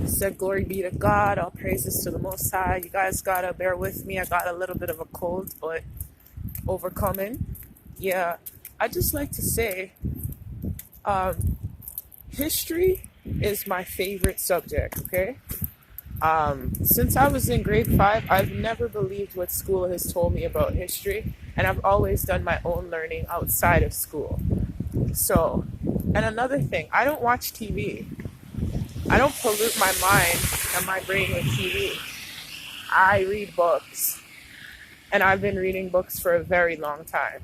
Said glory be to God, all praises to the Most High. You guys gotta bear with me. I got a little bit of a cold, but overcoming. Yeah, I just like to say, um, history is my favorite subject. Okay. Since I was in grade 5, I've never believed what school has told me about history, and I've always done my own learning outside of school. So, and another thing, I don't watch TV. I don't pollute my mind and my brain with TV. I read books, and I've been reading books for a very long time.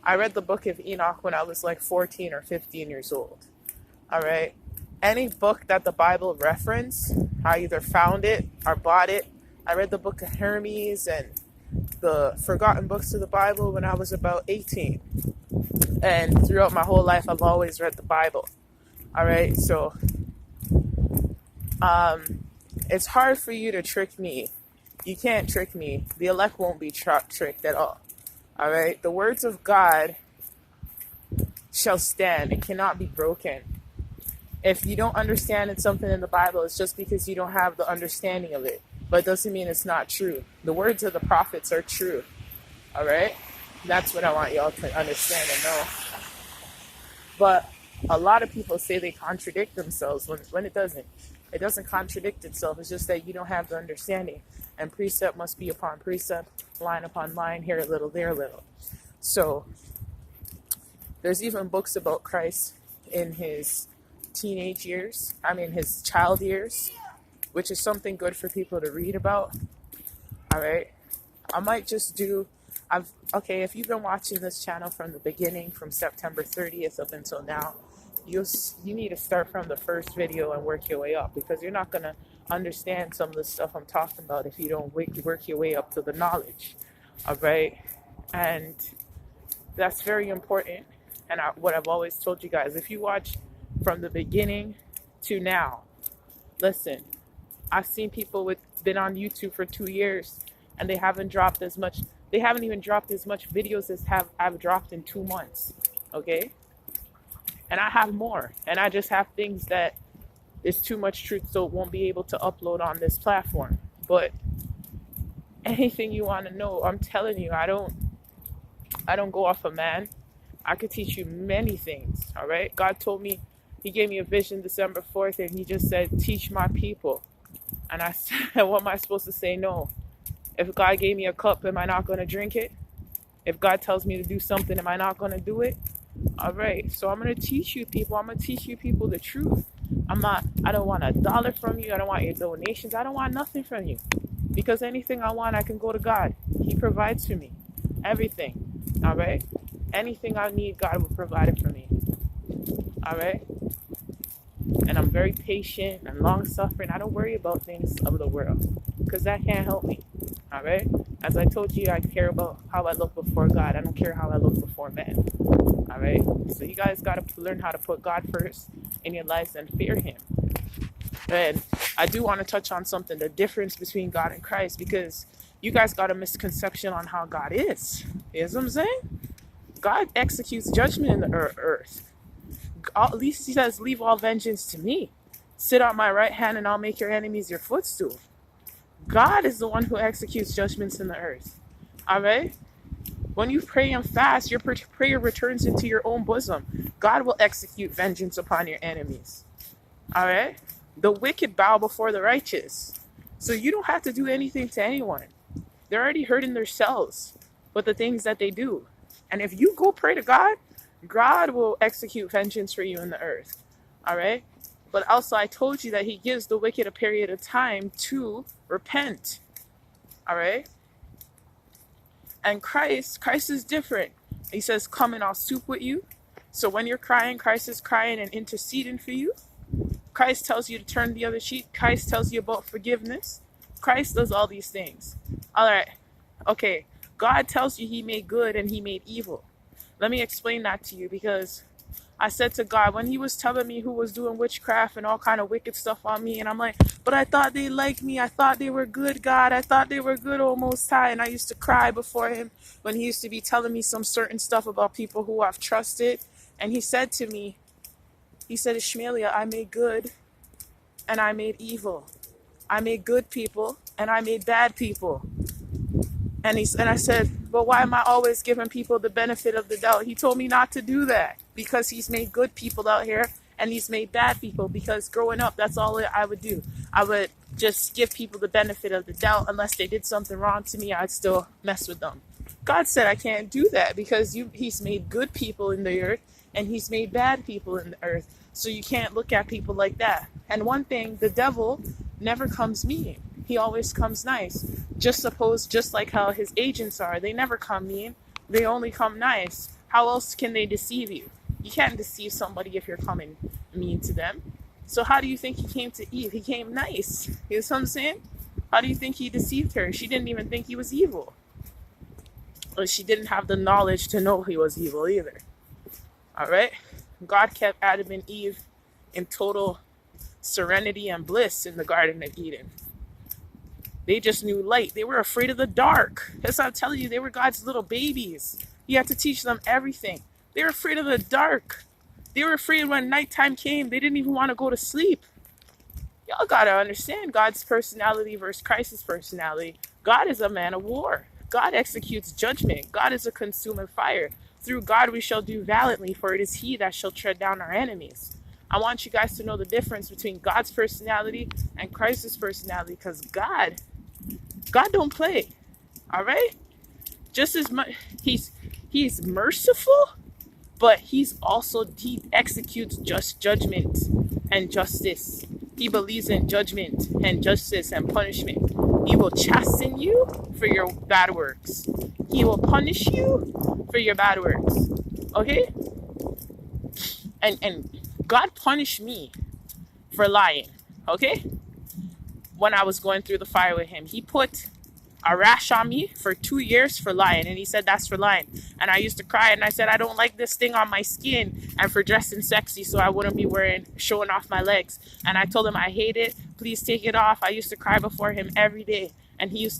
I read the book of Enoch when I was like 14 or 15 years old. All right. Any book that the Bible referenced, I either found it or bought it. I read the book of Hermes and the forgotten books of the Bible when I was about 18. And throughout my whole life, I've always read the Bible. All right. So it's hard for you to trick me. You can't trick me. The elect won't be tricked at all. All right. The words of God shall stand. It cannot be broken. If you don't understand something in the Bible, it's just because you don't have the understanding of it. But it doesn't mean it's not true. The words of the prophets are true. All right? That's what I want y'all to understand and know. But a lot of people say they contradict themselves when it doesn't. It doesn't contradict itself. It's just that you don't have the understanding. And precept must be upon precept, line upon line, here a little, there a little. So there's even books about Christ in his teenage years, his child years, which is something good for people to read about. All right. I might just if you've been watching this channel from the beginning, from September 30th up until now, you need to start from the first video and work your way up, because you're not going to understand some of the stuff I'm talking about if you don't work your way up to the knowledge. All right. And that's very important. And what I've always told you guys, if you watch from the beginning to now, listen, I've seen people been on YouTube for 2 years and they haven't even dropped as much videos as I've dropped in 2 months. Okay. And I have more, and I just have things that is too much truth, so it won't be able to upload on this platform. But anything you want to know, I'm telling you, I don't go off a man. I could teach you many things. All right. God told me, he gave me a vision December 4th, and he just said, teach my people. And I said, what am I supposed to say? No. If God gave me a cup, am I not going to drink it? If God tells me to do something, am I not going to do it? All right. So I'm going to teach you people. I'm going to teach you people the truth. I don't want $1 from you. I don't want your donations. I don't want nothing from you. Because anything I want, I can go to God. He provides for me. Everything. All right. Anything I need, God will provide it for me. All right. And I'm very patient and long-suffering. I don't worry about things of the world, because that can't help me. All right. As I told you, I care about how I look before God. I don't care how I look before men. All right. So you guys got to learn how to put God first in your lives and fear him. And I do want to touch on something, the difference between God and Christ, because you guys got a misconception on how God is. You know what I'm saying? God executes judgment in the earth. At least he says, leave all vengeance to me. Sit on my right hand and I'll make your enemies your footstool. God is the one who executes judgments in the earth. All right? When you pray and fast, your prayer returns into your own bosom. God will execute vengeance upon your enemies. All right? The wicked bow before the righteous. So you don't have to do anything to anyone. They're already hurting themselves with the things that they do. And if you go pray to God, God will execute vengeance for you in the earth. All right? But also, I told you that he gives the wicked a period of time to repent. All right? And Christ is different. He says, come and I'll soup with you. So when you're crying, Christ is crying and interceding for you. Christ tells you to turn the other cheek. Christ tells you about forgiveness. Christ does all these things. All right. Okay. God tells you he made good and he made evil. Let me explain that to you, because I said to God, when he was telling me who was doing witchcraft and all kind of wicked stuff on me, and I'm like, but I thought they liked me. I thought they were good, God. I thought they were good, oh Most High. And I used to cry before him when he used to be telling me some certain stuff about people who I've trusted. And he said to me, he said, Ishmaelia, I made good and I made evil. I made good people and I made bad people. And I said, but why am I always giving people the benefit of the doubt? He told me not to do that because he's made good people out here and he's made bad people. Because growing up, that's all I would do. I would just give people the benefit of the doubt. Unless they did something wrong to me, I'd still mess with them. God said I can't do that because he's made good people in the earth and he's made bad people in the earth. So you can't look at people like that. And one thing, the devil never comes mean. He always comes nice. Just like how his agents are. They never come mean. They only come nice. How else can they deceive you? You can't deceive somebody if you're coming mean to them. So how do you think he came to Eve? He came nice. You know what I'm saying? How do you think he deceived her? She didn't even think he was evil. Or she didn't have the knowledge to know he was evil either. Alright? God kept Adam and Eve in total serenity and bliss in the Garden of Eden. They just knew light. They were afraid of the dark. That's what I'm telling you. They were God's little babies. You have to teach them everything. They were afraid of the dark. They were afraid when nighttime came. They didn't even want to go to sleep. Y'all got to understand God's personality versus Christ's personality. God is a man of war. God executes judgment. God is a consuming fire. Through God we shall do valiantly, for it is he that shall tread down our enemies. I want you guys to know the difference between God's personality and Christ's personality, because God don't play. All right? Just as much, he's merciful, but he executes just judgment and justice. He believes in judgment and justice and punishment. He will chasten you for your bad works. He will punish you for your bad works. Okay? And God punished me for lying. Okay? When I was going through the fire with him, he put a rash on me for 2 years for lying. And he said, that's for lying. And I used to cry and I said, I don't like this thing on my skin, and for dressing sexy so I wouldn't be showing off my legs. And I told him I hate it. Please take it off. I used to cry before him every day. And he used to